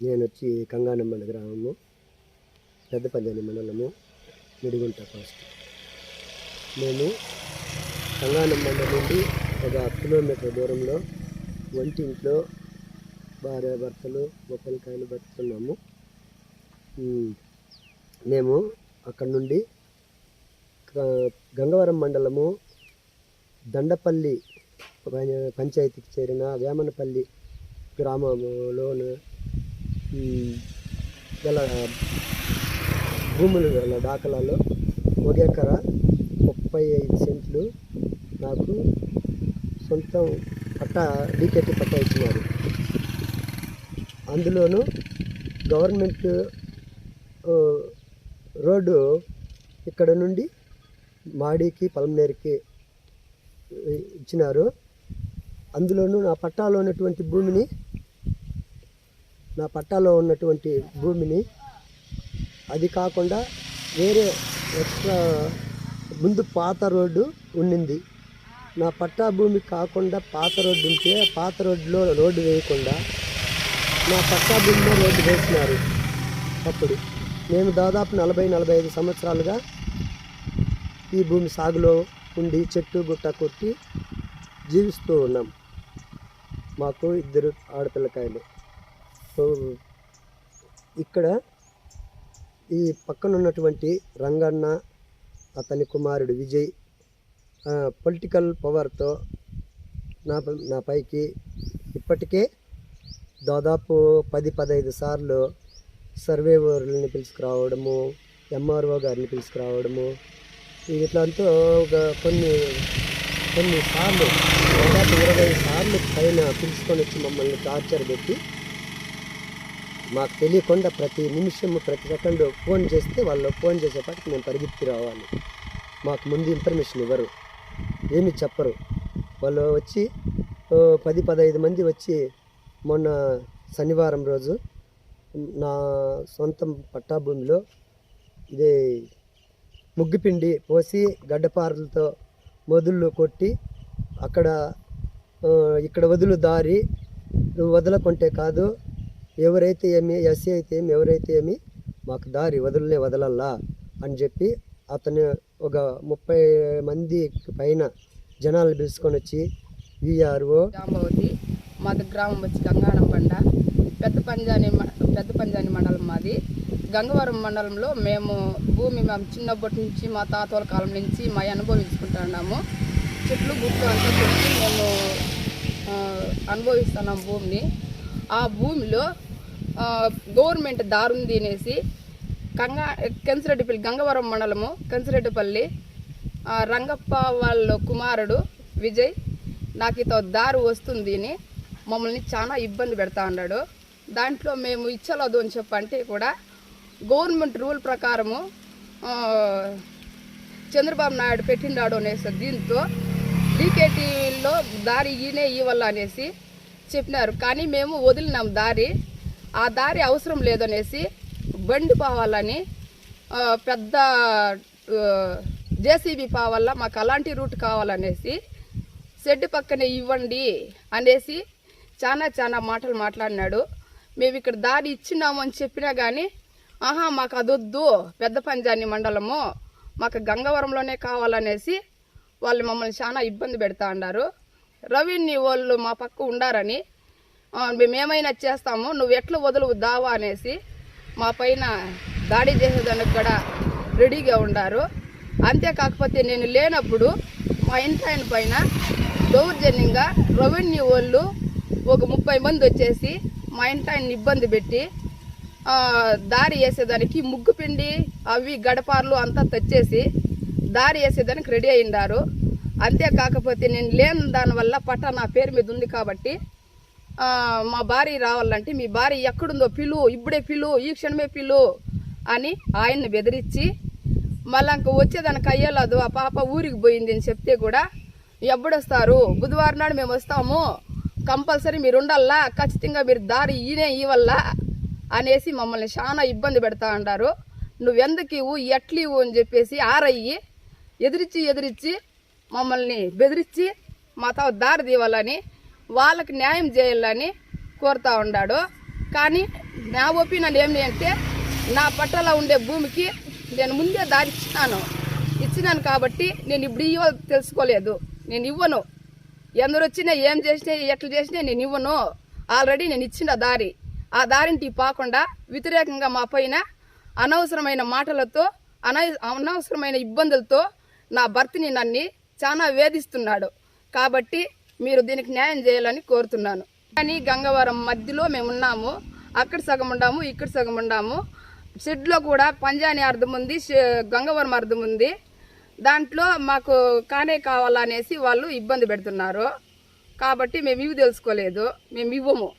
నేను వచ్చి కంగానమ్మడి గ్రామము, పెద్ద పంజాని మండలము, మిడిగుంట పోస్ట్. మేము కంగానమ్మండ నుండి 1 కిలోమీటర్ దూరంలో వంటింట్లో భార్య భర్తలు 30 కాయలు బతుకుతున్నాము. మేము అక్కడి నుండి గంగవరం మండలము దండపల్లి పంచాయతీకి చేరిన వేమనపల్లి గ్రామంలోని గల భూములు గల దాఖలాలో 1 ఎకరా 35 సెంట్లు నాకు సొంతం పట్టా డీకేటీ పట్టా ఇచ్చినారు. అందులోనూ గవర్నమెంట్ రోడ్డు ఇక్కడ నుండి మాడికి పలమనేరుకి ఇచ్చినారు. అందులోనూ నా పట్టాలో ఉన్నటువంటి భూమిని అది కాకుండా వేరే ఎక్స్ట్రా ముందు పాత రోడ్డు ఉండింది. నా పట్టా భూమి కాకుండా పాత రోడ్డు ఉంటే పాత రోడ్డులో రోడ్డు వేయకుండా నా పట్టా భూమిలో రోడ్డు వేసినారు. అప్పుడు మేము దాదాపు 40-45 సంవత్సరాలుగా ఈ భూమి సాగులో ఉండి చెట్టు గుట్ట కొట్టి జీవిస్తూ ఉన్నాం. మాకు 2 ఆడపిల్లకాయలు. ఇక్కడ ఈ పక్కన ఉన్నటువంటి రంగన్న, అతని కుమారుడు విజయ్ పొలిటికల్ పవర్తో నా పైకి ఇప్పటికే దాదాపు 10-15 సార్లు సర్వేవర్ని పిలుచుకురావడము, ఎంఆర్ఓ గారిని పిలుచుకురావడము, ఇట్లంతా కొన్ని సార్లు దాదాపు 20 సార్లు పైన పిలుచుకొని వచ్చి మమ్మల్ని టార్చర్ పెట్టి మాకు తెలియకుండా ప్రతి నిమిషము ప్రతి సెకండు ఫోన్ చేస్తే వాళ్ళు ఫోన్ చేసేపాటికి మేము పరిగెత్తి రావాలి. మాకు ముందు ఇన్ఫర్మేషన్ ఇవ్వరు, ఏమి చెప్పరు. వాళ్ళు వచ్చి 10-15 మంది వచ్చి మొన్న శనివారం రోజు నా సొంతం పట్టా భూమిలో ఇదే ముగ్గుపిండి పోసి గడ్డపారలతో మొదళ్ళు కొట్టి ఇక్కడ వదులు దారి నువ్వు వదలకుంటే కాదు, ఎవరైతే ఏమి ఎస్సీ అయితే ఏమి ఎవరైతే ఏమి మాకు దారి వదలల్లా అని చెప్పి అతను ఒక 30 మంది పైన జనాలు పిలుచుకొని వచ్చి విఆర్ఓ జాంబవతి, మాది గ్రామం వచ్చి గంగానంబండ, పెద్ద పంజాని మండలం మాది. గంగవరం మండలంలో మేము చిన్నప్పటి నుంచి మా తాతల కాలం నుంచి అనుభవించుకుంటున్నాము. చెట్లు గుట్లు అంతా కొట్టి మేము అనుభవిస్తున్నాం భూమిని. ఆ భూమిలో గవర్నమెంట్ దారుంది అనేసి కెంచిరెడ్డిపల్లి, గంగవరం మండలము కెంచిరెడ్డిపల్లి రంగప్ప వాళ్ళ కుమారుడు విజయ్ నాకు ఇతో దారి వస్తుంది అని మమ్మల్ని చాలా ఇబ్బంది పెడతా ఉన్నాడు. దాంట్లో మేము ఇచ్చలేదు అని చెప్పంటే కూడా గవర్నమెంట్ రూల్ ప్రకారము చంద్రబాబు నాయుడు పెట్టిండాడు అనేసి దీంతో డీకేటీలో దారి ఇవ్వాల అనేసి చెప్పినారు. కానీ మేము వదిలినాం దారి. ఆ దారి అవసరం లేదనేసి బండి పోవాలని పెద్ద జేసీబీ పోవాలా, మాకు అలాంటి రూట్ కావాలనేసి షెడ్ పక్కనే ఇవ్వండి అనేసి చాలా మాటలు మాట్లాడినాడు. మేము ఇక్కడ దారి ఇచ్చినాము అని చెప్పినా కానీ మాకు అదొద్దు, పెద్ద పంజాని మండలము మాకు గంగవరంలోనే కావాలనేసి వాళ్ళు మమ్మల్ని చాలా ఇబ్బంది పెడతా ఉన్నారు. రెవెన్యూ వాళ్ళు మా పక్క ఉండారని మేమేమైనా చేస్తాము, నువ్వు ఎట్లా వదులువు దావా అనేసి మా పైన దాడి చేసేదానికి కూడా రెడీగా ఉండారు. అంతేకాకపోతే నేను లేనప్పుడు మా ఇంటి పైన దౌర్జన్యంగా రెవెన్యూ వాళ్ళు ఒక 30 మంది వచ్చేసి మా ఇంటిని ఇబ్బంది పెట్టి దారి వేసేదానికి ముగ్గుపిండి అవి గడపార్లు అంతా తెచ్చేసి దారి వేసేదానికి రెడీ అయిండారు. అంతేకాకపోతే నేను లేని దానివల్ల పట్టా నా పేరు మీద ఉంది కాబట్టి మా భార్య రావాలంటే మీ భార్య ఎక్కడుందో ఇప్పుడే ఈ క్షణమే అని ఆయన్ని బెదిరించి మళ్ళీ ఇంక వచ్చేదానికి అయ్యేలేదు, ఆ పాప ఊరికి పోయింది అని చెప్తే కూడా ఎప్పుడొస్తారు, బుధవారం నాడు మేము వస్తాము, కంపల్సరీ మీరు ఉండాలా, ఖచ్చితంగా మీరు దారి ఇవ్వాలా అనేసి మమ్మల్ని చాలా ఇబ్బంది పెడతా ఉంటారు. నువ్వెందుకు ఇవ్వు ఎట్లు ఇవ్వు అని చెప్పేసి ఆరయ్యి ఎదిరించి మమ్మల్ని బెదిరించి మా తావ దారి తీవాలని వాళ్ళకి న్యాయం చేయాలని కోరుతా ఉన్నాడు. కానీ నా ఒపీనియన్ ఏమి అంటే నా పట్టాలో ఉండే భూమికి నేను ముందే దారి ఇచ్చినాను కాబట్టి నేను ఇప్పుడు తెలుసుకోలేదు. నేను ఇవ్వను. ఎందరు వచ్చినా ఏం చేసినా ఎట్లా చేసినా నేను ఇవ్వను. ఆల్రెడీ నేను ఇచ్చిన దారి, ఆ దారిని పాకుండా వ్యతిరేకంగా మా పైన అనవసరమైన మాటలతో అనవసరమైన ఇబ్బందులతో నా భర్తని నన్ను చాలా వేధిస్తున్నాడు. కాబట్టి మీరు దీనికి న్యాయం చేయాలని కోరుతున్నాను. కానీ గంగవరం మధ్యలో మేము ఉన్నాము. అక్కడ సగం ఉండాము, ఇక్కడ సగం ఉండాము. షెడ్లో కూడా పంజాని అర్థం ఉంది, గంగవరం అర్థం ఉంది. దాంట్లో మాకు కానే కావాలనేసి వాళ్ళు ఇబ్బంది పెడుతున్నారు. కాబట్టి మేము ఇవి తెలుసుకోలేదు, మేము ఇవ్వము.